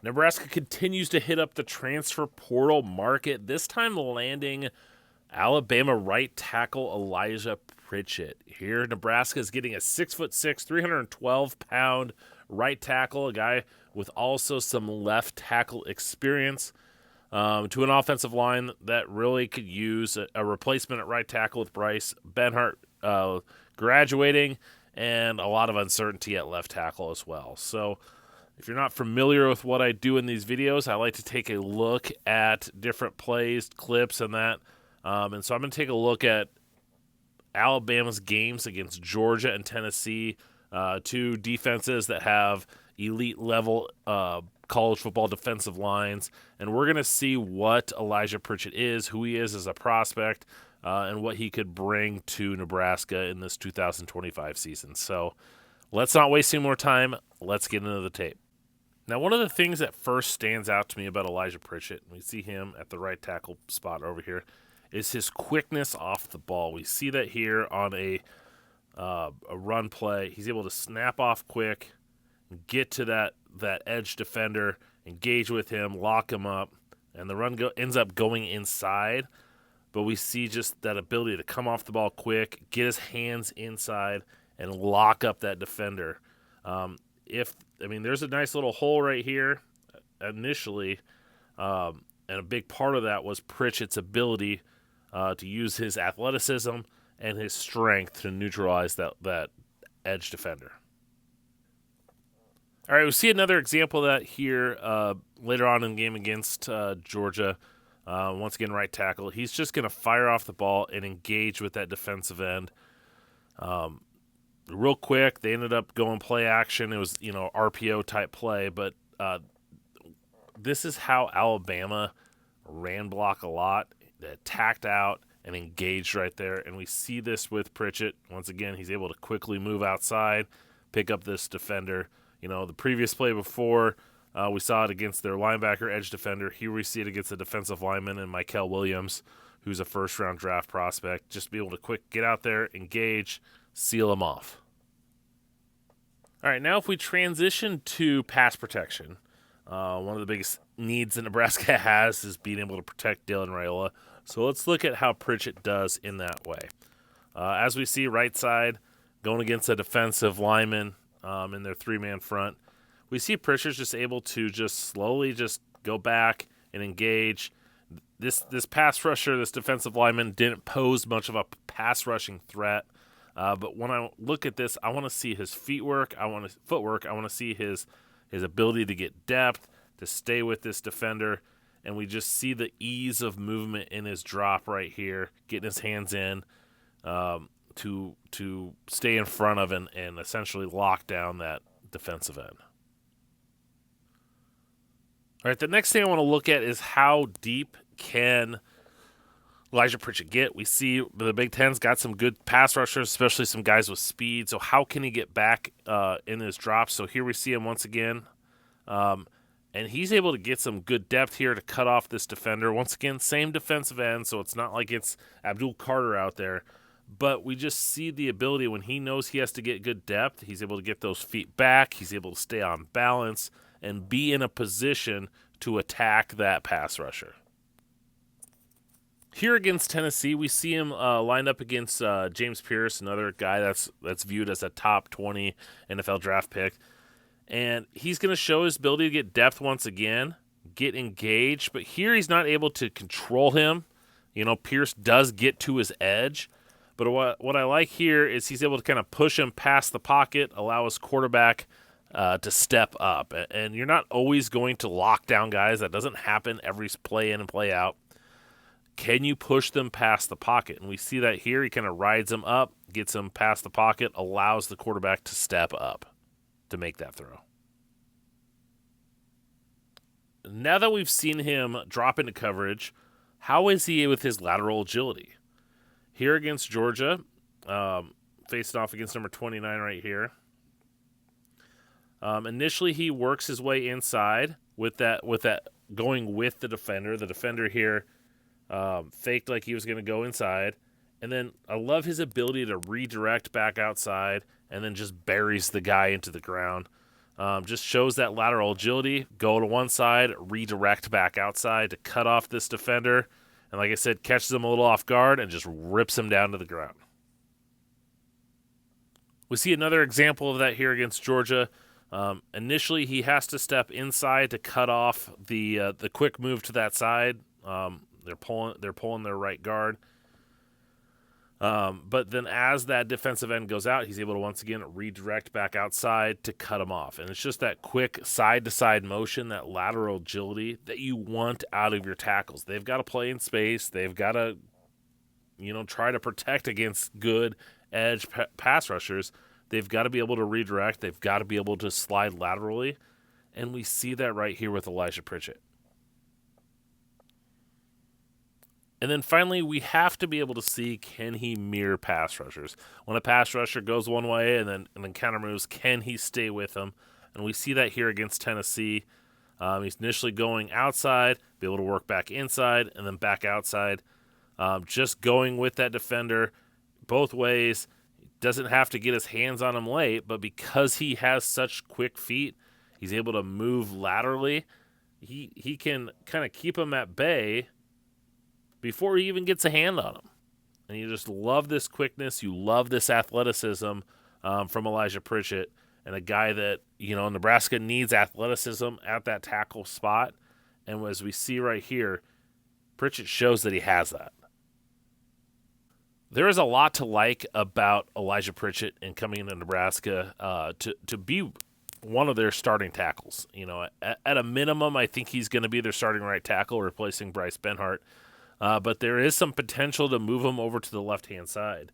Nebraska continues to hit up the transfer portal market, this time landing Alabama right tackle Elijah Pritchett. Here, Nebraska is getting a 6'6", 312-pound right tackle, a guy with also some left tackle experience, to an offensive line that really could use a replacement at right tackle with Bryce Benhart graduating, and a lot of uncertainty at left tackle as well. So if you're not familiar with what I do in these videos, I like to take a look at different plays, clips, and that. And so I'm going to take a look at Alabama's games against Georgia and Tennessee, two defenses that have elite-level college football defensive lines. And we're going to see what Elijah Pritchett is, who he is as a prospect, and what he could bring to Nebraska in this 2025 season. So let's not waste any more time. Let's get into the tape. Now, one of the things that first stands out to me about Elijah Pritchett, we see him at the right tackle spot over here, is his quickness off the ball. We see that here on a run play. He's able to snap off quick, get to that edge defender, engage with him, lock him up, and the run ends up going inside. But we see just that ability to come off the ball quick, get his hands inside, and lock up that defender. There's a nice little hole right here initially, and a big part of that was Pritchett's ability to use his athleticism and his strength to neutralize that edge defender. All right, we see another example of that here later on in the game against Georgia. Once again, right tackle. He's just going to fire off the ball and engage with that defensive end. Real quick, they ended up going play action. It was, RPO type play, but this is how Alabama ran block a lot. They attacked out and engaged right there, and we see this with Pritchett. Once again, he's able to quickly move outside, pick up this defender. The previous play before, we saw it against their linebacker edge defender. Here we see it against the defensive lineman and Mikel Williams, who's a first-round draft prospect. Just be able to quick get out there, engage, seal him off. All right, now if we transition to pass protection, one of the biggest needs that Nebraska has is being able to protect Dylan Raiola. So let's look at how Pritchett does in that way. As we see, right side going against a defensive lineman in their three-man front, we see Pritchett's just able to just slowly just go back and engage. This pass rusher, this defensive lineman, didn't pose much of a pass rushing threat. But when I look at this, I want to see his footwork. I want to see his ability to get depth, to stay with this defender. And we just see the ease of movement in his drop right here, getting his hands in to stay in front of and essentially lock down that defensive end. All right, the next thing I want to look at is how deep can Elijah Pritchett get. We see the Big Ten's got some good pass rushers, especially some guys with speed. So how can he get back in his drops? So here we see him once again. And he's able to get some good depth here to cut off this defender. Once again, same defensive end, so it's not like it's Abdul Carter out there. But we just see the ability when he knows he has to get good depth, he's able to get those feet back, he's able to stay on balance, and be in a position to attack that pass rusher. Here against Tennessee, we see him lined up against James Pierce, another guy that's viewed as a top 20 NFL draft pick. And he's going to show his ability to get depth once again, get engaged. But here he's not able to control him. Pierce does get to his edge. But what I like here is he's able to kind of push him past the pocket, allow his quarterback to step up. And you're not always going to lock down guys. That doesn't happen every play in and play out. Can you push them past the pocket? And we see that here. He kind of rides them up, gets them past the pocket, allows the quarterback to step up to make that throw. Now that we've seen him drop into coverage, how is he with his lateral agility? Here against Georgia, faced off against number 29 right here. Initially, he works his way inside with that going with the defender. The defender here faked like he was going to go inside. And then I love his ability to redirect back outside and then just buries the guy into the ground. Just shows that lateral agility. Go to one side, redirect back outside to cut off this defender. And like I said, catches him a little off guard and just rips him down to the ground. We see another example of that here against Georgia. Initially, he has to step inside to cut off the quick move to that side. They're pulling their right guard. But then as that defensive end goes out, he's able to once again redirect back outside to cut him off. And it's just that quick side-to-side motion, that lateral agility that you want out of your tackles. They've got to play in space. They've got to, try to protect against good edge pass rushers. They've got to be able to redirect. They've got to be able to slide laterally. And we see that right here with Elijah Pritchett. And then finally, we have to be able to see, can he mirror pass rushers? When a pass rusher goes one way and then counter moves, can he stay with them? And we see that here against Tennessee. He's initially going outside, be able to work back inside, and then back outside. Just going with that defender both ways. Doesn't have to get his hands on him late, but because he has such quick feet, he's able to move laterally. He can kind of keep him at bay before he even gets a hand on him. And you just love this quickness. You love this athleticism from Elijah Pritchett, and a guy that, Nebraska needs athleticism at that tackle spot. And as we see right here, Pritchett shows that he has that. There is a lot to like about Elijah Pritchett and coming into Nebraska to be one of their starting tackles. At a minimum, I think he's going to be their starting right tackle, replacing Bryce Benhart. But there is some potential to move him over to the left-hand side.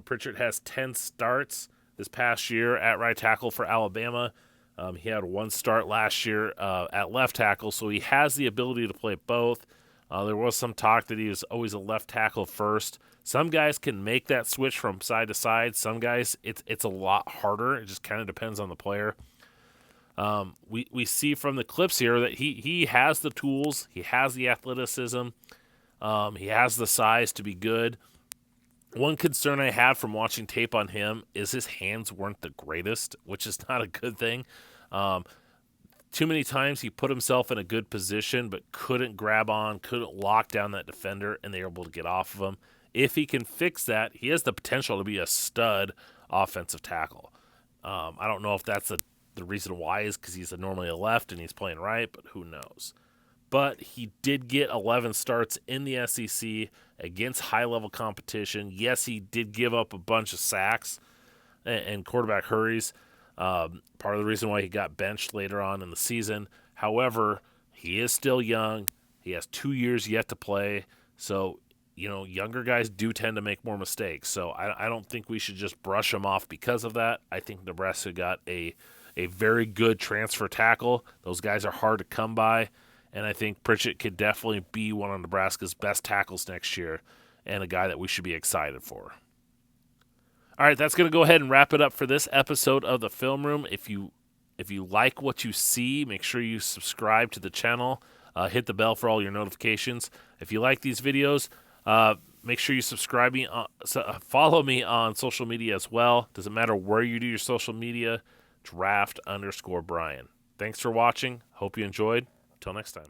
Pritchett has 10 starts this past year at right tackle for Alabama. He had one start last year at left tackle, so he has the ability to play both. There was some talk that he was always a left tackle first. Some guys can make that switch from side to side. Some guys, it's a lot harder. It just kind of depends on the player. We see from the clips here that he has the tools, he has the athleticism, he has the size to be good. One concern I had from watching tape on him is his hands weren't the greatest, which is not a good thing. Too many times he put himself in a good position but couldn't grab on, couldn't lock down that defender, and they were able to get off of him. If he can fix that, he has the potential to be a stud offensive tackle. I don't know if that's the reason why is because he's normally a left and he's playing right, but who knows. But he did get 11 starts in the SEC against high-level competition. Yes, he did give up a bunch of sacks and quarterback hurries. Part of the reason why he got benched later on in the season. However, he is still young. He has 2 years yet to play. So, younger guys do tend to make more mistakes. So I don't think we should just brush him off because of that. I think Nebraska got a very good transfer tackle. Those guys are hard to come by. And I think Pritchett could definitely be one of Nebraska's best tackles next year and a guy that we should be excited for. All right, that's going to go ahead and wrap it up for this episode of the Film Room. If you like what you see, make sure you subscribe to the channel. Hit the bell for all your notifications. If you like these videos, make sure you subscribe me. Follow me on social media as well. Doesn't matter where you do your social media. Draft_Brian. Thanks for watching. Hope you enjoyed. Until next time.